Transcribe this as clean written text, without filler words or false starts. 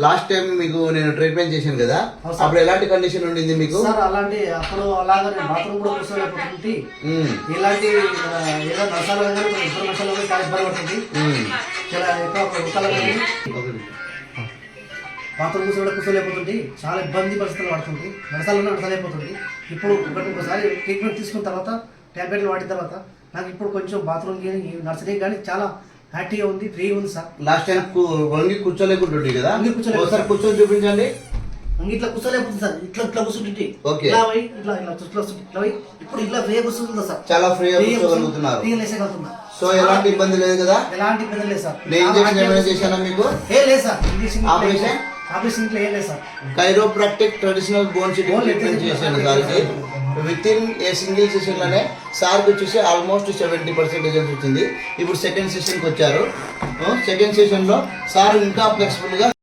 Last time మీకు నేను treatment చేశాను కదా, అప్పుడు ఎలాంటి కండిషన్ ఉండింది మీకు? సార్ అలాంటి అప్పుడు అలాగే బాత్రూమ్ కూడా కూర్చోలేకపోతుంది, ఇలాంటి ఏదో నష్టాలు ఇద్దరు నష్టాలు చాలా ఇబ్బంది పడుతుంది, చాలా ఎక్కువ బాత్రూమ్ కూర్చోలేకపోతుంది, చాలా ఇబ్బంది పరిస్థితులు పడుతుంది, నడసాలైపోతుంది. ఇప్పుడు ఒకసారి ట్రీట్మెంట్ తీసుకున్న తర్వాత టాబ్లెట్లు వాడిన తర్వాత నాకు ఇప్పుడు కొంచెం బాత్రూమ్ కానీ నర్సరీ కానీ చాలా హ్యాపీగా ఉంది, ఫ్రీగా ఉంది సార్. లాస్ట్ టైం వంగి కూర్చోలేకుంటుంటే కదా, ఒకసారి కూర్చొని చూపించండి. ఇట్లా కూర్చోలేకపోతుంది సార్, ఇట్లా కూర్చుంటే ఇప్పుడు ఇట్లా ఫ్రీగా కూర్చుంటుందా సార్, చాలా ఫ్రీగా కూర్చోగలుగుతున్నారు. సో ఎలాంటి ఇబ్బంది లేదు కదా? ఎలాంటి ఇబ్బంది లేదు సార్. ఇంజెక్షన్ ఏమైనా చేశానా మీకు? లేదు సార్. ఆపరేషన్ లేదు sir. Chiropractic traditional bone sitting treatment చేశాను సార్కి. With in a single session లోనే సార్కి వచ్చేసి ఆల్మోస్ట్ 70% రిజల్ట్ వచ్చింది. ఇప్పుడు సెకండ్ సెషన్కి వచ్చారు. సెకండ్ సెషన్ లో సార్ ఇంకా ఫ్లెక్సిబుల్ గా